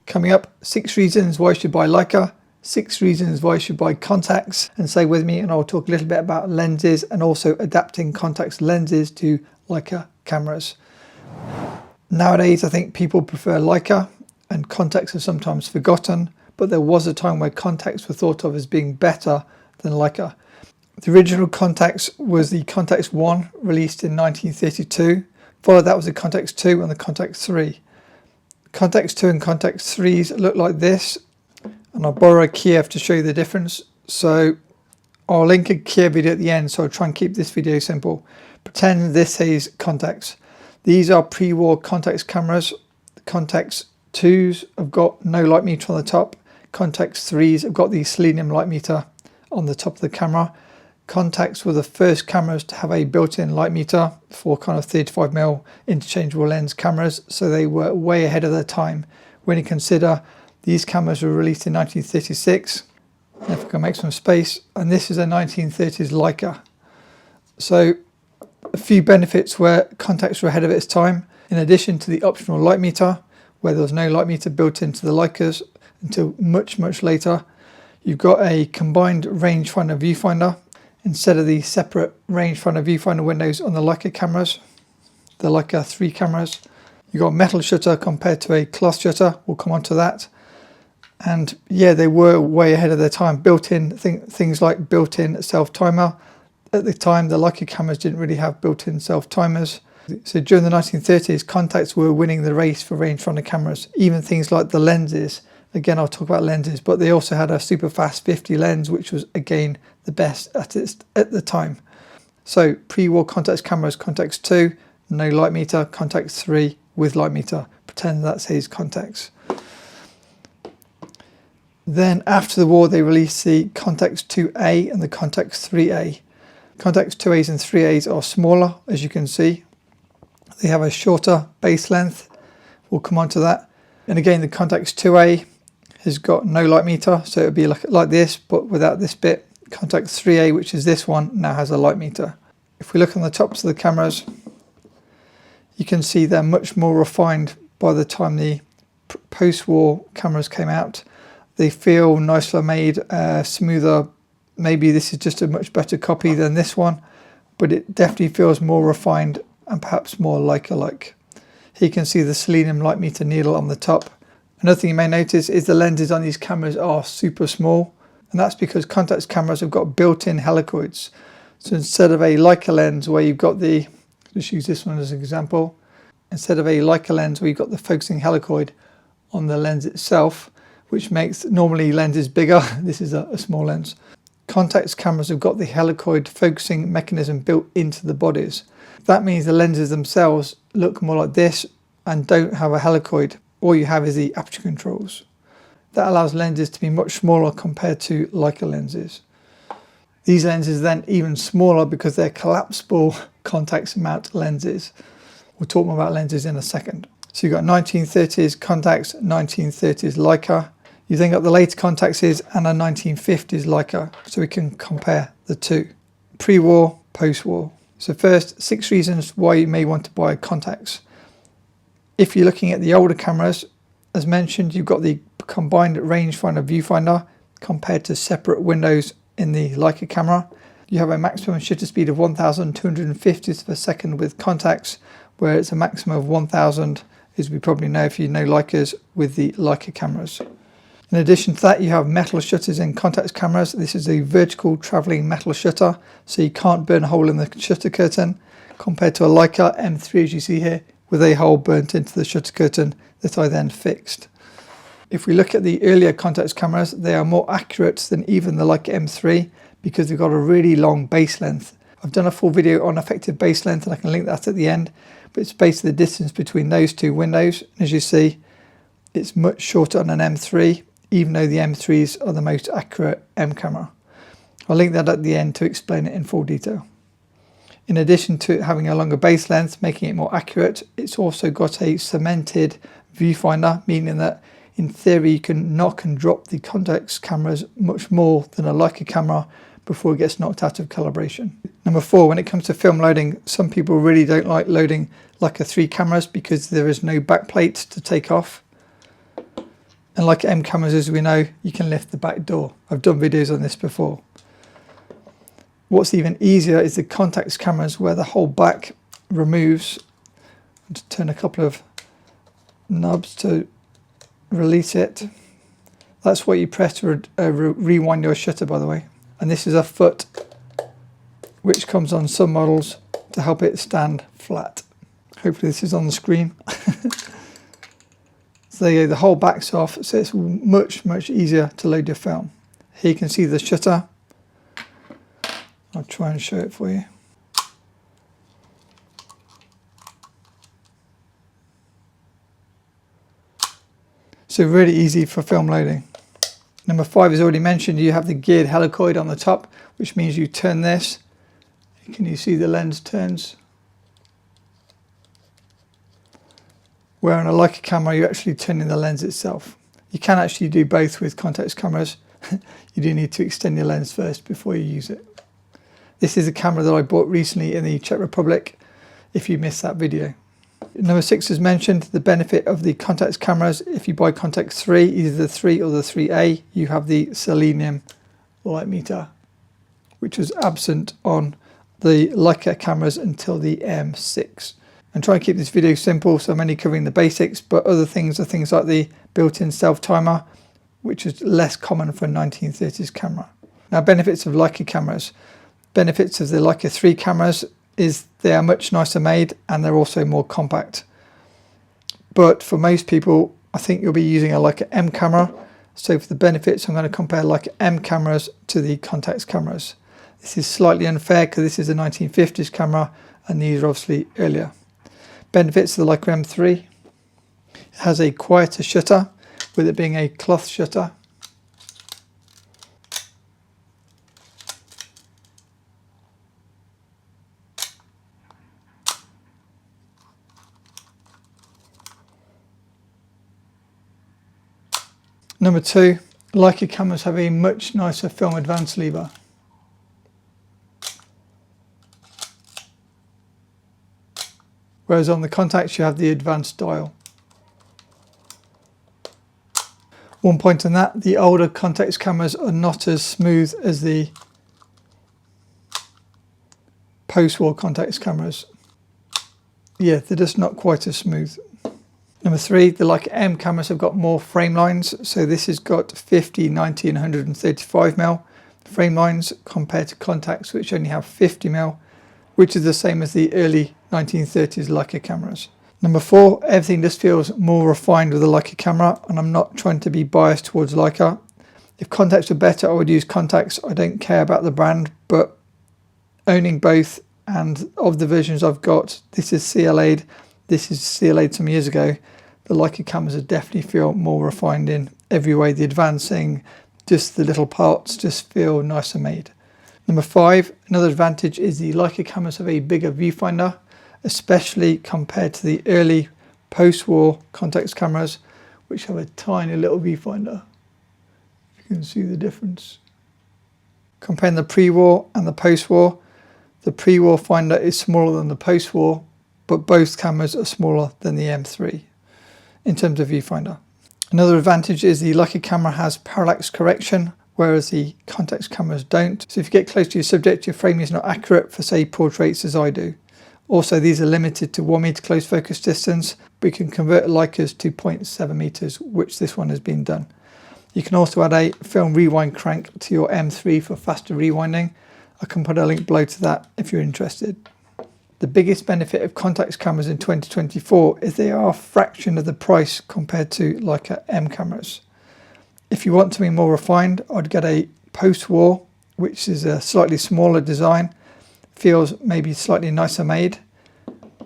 Coming up, 6 reasons why you should buy Leica, 6 reasons why you should buy Contax, and stay with me and I'll talk a little bit about lenses and also adapting Contax lenses to Leica cameras. Nowadays I think people prefer Leica and Contax are sometimes forgotten, but there was a time where Contax were thought of as being better than Leica. The original Contax was the Contax 1 released in 1932, followed that was the Contax 2 and the Contax 3. Contax 2 and Contax 3s look like this, and I'll borrow a Kiev to show you the difference. So I'll link a Kiev video at the end, so I'll try and keep this video simple. Pretend this says Contax. These are pre-war Contax cameras. The Contax 2s have got no light meter on the top. Contax 3s have got the selenium light meter on the top of the camera. Contax were the first cameras to have a built-in light meter for kind of 35mm interchangeable lens cameras, so they were way ahead of their time. When you consider these cameras were released in 1936, if I can make some space, and this is a 1930s Leica. So a few benefits where Contax were ahead of its time. In addition to the optional light meter, where there was no light meter built into the Leicas until much later, you've got a combined rangefinder viewfinder instead of the separate rangefinder viewfinder windows on the Leica cameras, the Leica 3 cameras. You've got metal shutter compared to a cloth shutter, we'll come on to that. And yeah, they were way ahead of their time. Built-in things like built-in self-timer. At the time, the Leica cameras didn't really have built-in self-timers. So during the 1930s, Contax were winning the race for rangefinder cameras. Even things like the lenses. Again, I'll talk about lenses, but they also had a super fast 50 lens, which was again the best at the time. So pre-war Contax cameras, Contax 2, no light meter, Contax 3 with light meter. Pretend that says Contax. Then after the war, they released the Contax 2A and the Contax 3A. Contax 2As and 3As are smaller, as you can see. They have a shorter base length. We'll come on to that. And again, the Contax 2A has got no light meter, so it would be like this, but without this bit. Contax 3A, which is this one, now has a light meter. If we look on the tops of the cameras, you can see they're much more refined by the time the post-war cameras came out. They feel nicer made, smoother. Maybe this is just a much better copy than this one, but it definitely feels more refined and perhaps more Leica-like. Here you can see the selenium light meter needle on the top. Another thing you may notice is the lenses on these cameras are super small, and that's because Contax cameras have got built-in helicoids. So instead of a Leica lens where you've got the, just use this one as an example, instead of a Leica lens where you've got the focusing helicoid on the lens itself, which makes normally lenses bigger, this is a small lens. Contax cameras have got the helicoid focusing mechanism built into the bodies. That means the lenses themselves look more like this and don't have a helicoid. All you have is the aperture controls. That allows lenses to be much smaller compared to Leica lenses. These lenses are then even smaller because they're collapsible Contax mount lenses. We'll talk more about lenses in a second. So you've got 1930s Contax, 1930s Leica. You then got the later Contaxes and a 1950s Leica, so we can compare the two. Pre-war, post-war. So first, 6 reasons why you may want to buy Contax. If you're looking at the older cameras, as mentioned, you've got the combined rangefinder viewfinder compared to separate windows in the Leica camera. You have a maximum shutter speed of 1,250 per second with Contax, where it's a maximum of 1,000, as we probably know if you know Leicas, with the Leica cameras. In addition to that, you have metal shutters in Contax cameras. This is a vertical travelling metal shutter, so you can't burn a hole in the shutter curtain, compared to a Leica M3, as you see here, with a hole burnt into the shutter curtain that I then fixed. If we look at the earlier Contax cameras, they are more accurate than even the Leica M3 because they've got a really long base length. I've done a full video on effective base length and I can link that at the end, but it's basically the distance between those two windows. As you see, it's much shorter on an M3, even though the M3s are the most accurate M camera. I'll link that at the end to explain it in full detail. In addition to it having a longer base length, making it more accurate, it's also got a cemented viewfinder, meaning that in theory you can knock and drop the Contax cameras much more than a Leica camera before it gets knocked out of calibration. Number 4, when it comes to film loading, some people really don't like loading Leica 3 cameras because there is no backplate to take off. And like M cameras, as we know, you can lift the back door. I've done videos on this before. What's even easier is the Contax cameras, where the whole back removes. Just turn a couple of knobs to release it. That's what you press to rewind your shutter, by the way. And this is a foot, which comes on some models to help it stand flat. Hopefully this is on the screen. So there you go, the whole back's off, so it's much easier to load your film. Here you can see the shutter. I'll try and show it for you. So really easy for film loading. Number 5 is already mentioned. You have the geared helicoid on the top, which means you turn this. Can you see the lens turns? Where on a Leica camera, you're actually turning the lens itself. You can actually do both with Contax cameras. You do need to extend your lens first before you use it. This is a camera that I bought recently in the Czech Republic, if you missed that video. Number 6 is mentioned, the benefit of the Contax cameras. If you buy Contax 3, either the 3 or the 3A, you have the selenium light meter, which was absent on the Leica cameras until the M6. And try and keep this video simple, so I'm only covering the basics, but other things are things like the built-in self-timer, which is less common for a 1930s camera. Now, benefits of Leica cameras. Benefits of the Leica 3 cameras is they are much nicer made and they're also more compact. But for most people, I think you'll be using a Leica M camera. So for the benefits, I'm going to compare Leica M cameras to the Contax cameras. This is slightly unfair because this is a 1950s camera and these are obviously earlier. Benefits of the Leica M3. It has a quieter shutter, with it being a cloth shutter. Number 2, Leica cameras have a much nicer film advance lever. Whereas on the Contax you have the advanced dial. One point on that, the older Contax cameras are not as smooth as the post-war Contax cameras. Yeah, they're just not quite as smooth. Number 3, the Leica M cameras have got more frame lines. So this has got 50, 90 and 135mm frame lines compared to Contax, which only have 50mm, which is the same as the early 1930s Leica cameras. Number 4, everything just feels more refined with a Leica camera, and I'm not trying to be biased towards Leica. If Contax were better, I would use Contax. I don't care about the brand, but owning both, and of the versions I've got, this is CLA'd, this is CLA'd some years ago. The Leica cameras definitely feel more refined in every way. The advancing, just the little parts just feel nicer made. Number 5, another advantage is the Leica cameras have a bigger viewfinder, especially compared to the early post-war Contax cameras, which have a tiny little viewfinder. You can see the difference. Comparing the pre-war and the post-war, the pre-war finder is smaller than the post-war, but both cameras are smaller than the M3 in terms of viewfinder. Another advantage is the Leica camera has parallax correction, whereas the Contax cameras don't. So if you get close to your subject, your frame is not accurate for, say, portraits as I do. Also, these are limited to 1 meter close focus distance, but you can convert Leicas to 0.7 meters, which this one has been done. You can also add a film rewind crank to your M3 for faster rewinding. I can put a link below to that if you're interested. The biggest benefit of Contax cameras in 2024 is they are a fraction of the price compared to Leica M cameras. If you want to be more refined, I'd get a post-war, which is a slightly smaller design, feels maybe slightly nicer made.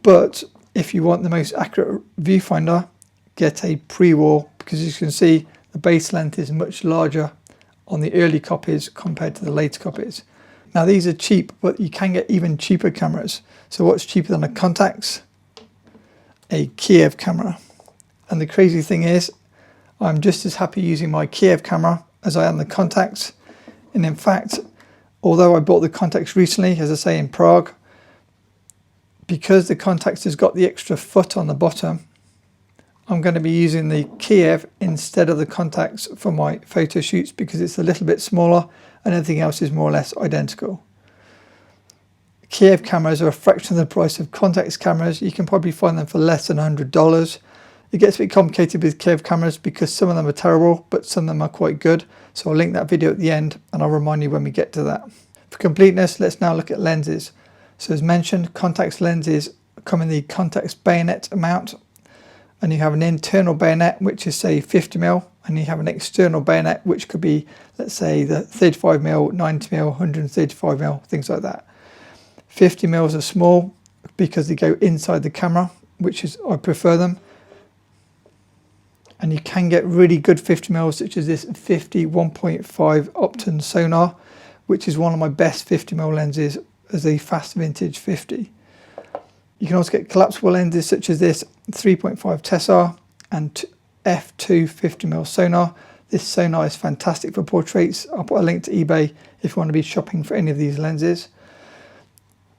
But if you want the most accurate viewfinder, get a pre-war, because as you can see, the base length is much larger on the early copies compared to the later copies. Now these are cheap, but you can get even cheaper cameras. So what's cheaper than a Contax? A Kiev camera. And the crazy thing is, I'm just as happy using my Kiev camera as I am the Contax. And in fact, although I bought the Contax recently, as I say, in Prague, because the Contax has got the extra foot on the bottom, I'm going to be using the Kiev instead of the Contax for my photo shoots because it's a little bit smaller and everything else is more or less identical. Kiev cameras are a fraction of the price of Contax cameras. You can probably find them for less than $100. It gets a bit complicated with Kiev cameras because some of them are terrible, but some of them are quite good. So I'll link that video at the end and I'll remind you when we get to that. For completeness, let's now look at lenses. So as mentioned, Contax lenses come in the Contax bayonet mount, and you have an internal bayonet which is say 50mm, and you have an external bayonet which could be, let's say, the 35mm, 90mm, 135mm, things like that. 50mm are small because they go inside the camera, which is, I prefer them. And you can get really good 50mm, such as this 50 1.5 Opton sonar, which is one of my best 50mm lenses as a fast vintage 50. You can also get collapsible lenses such as this 3.5 Tessar and f2 50mm sonar. This sonar is fantastic for portraits. I'll put a link to eBay if you want to be shopping for any of these lenses.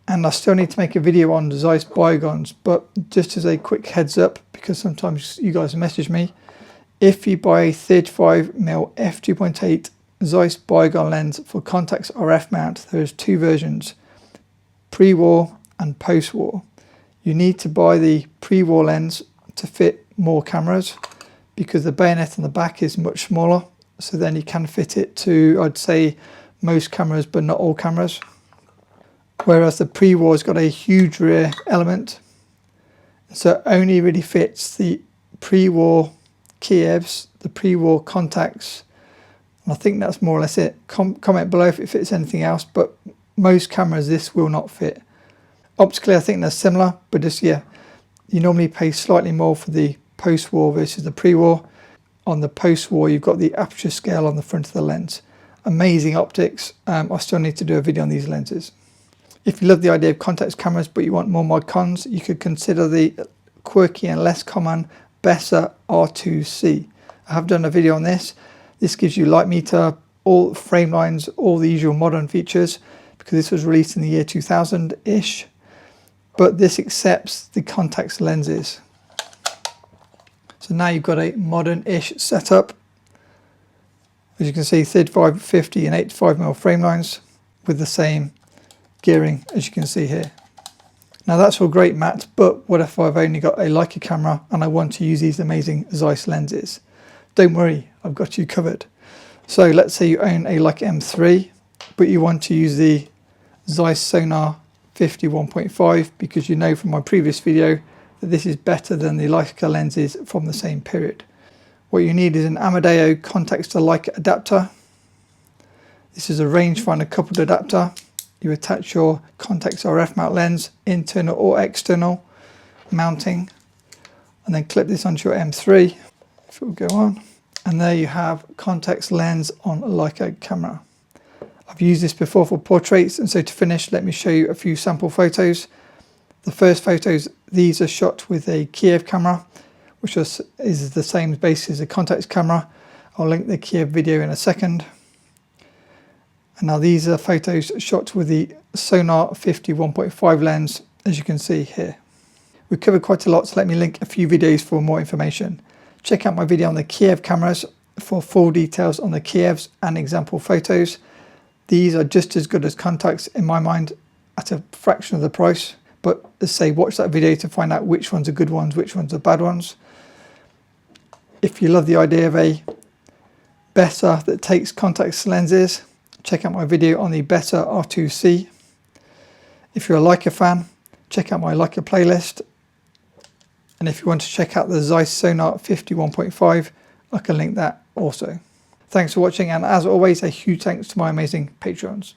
And I still need to make a video on Zeiss bygons, but just as a quick heads up, because sometimes you guys message me, if you buy a 35mm f2.8 Zeiss bygon lens for Contax RF mount, there's two versions, pre-war and post-war. You need to buy the pre-war lens to fit more cameras because the bayonet on the back is much smaller, so then you can fit it to, I'd say, most cameras but not all cameras. Whereas the pre-war has got a huge rear element, so it only really fits the pre-war Kievs, the pre-war Contax, and I think that's more or less it. Comment below if it fits anything else, but most cameras this will not fit. Optically I think they're similar, but just, yeah, you normally pay slightly more for the post-war versus the pre-war. On the post-war you've got the aperture scale on the front of the lens. Amazing optics. I still need to do a video on these lenses. If you love the idea of Contax cameras but you want more mod cons, you could consider the quirky and less common Bessa R2C. I have done a video on this. This gives you light meter, all frame lines, all the usual modern features, because this was released in the year 2000-ish. But this accepts the Contax lenses. So now you've got a modern-ish setup. As you can see, 35, 50 and 85mm frame lines with the same gearing as you can see here. Now that's all great, Matt, but what if I've only got a Leica camera and I want to use these amazing Zeiss lenses? Don't worry, I've got you covered. So let's say you own a Leica M3, but you want to use the Zeiss Sonar 50 1.5 because you know from my previous video that this is better than the Leica lenses from the same period. What you need is an Amadeo Contax to Leica adapter. This is a rangefinder coupled adapter. You attach your Contax RF mount lens, internal or external mounting, and then clip this onto your M3. If it will go on, and there you have Contax lens on a Leica camera. I've used this before for portraits, and so to finish, let me show you a few sample photos. The first photos, these are shot with a Kiev camera, which is the same base as a Contax camera. I'll link the Kiev video in a second. And now these are photos shot with the Sonar 50 1.5 lens, as you can see here. We've covered quite a lot, so let me link a few videos for more information. Check out my video on the Kiev cameras for full details on the Kievs and example photos. These are just as good as Contax in my mind at a fraction of the price, but let's say watch that video to find out which ones are good ones, which ones are bad ones. If you love the idea of a Bessa that takes Contax lenses, check out my video on the Bessa R2C. If you're a Leica fan, check out my Leica playlist. And if you want to check out the Zeiss Sonar 50 1.5, I can link that also. Thanks for watching, and as always, a huge thanks to my amazing Patreons.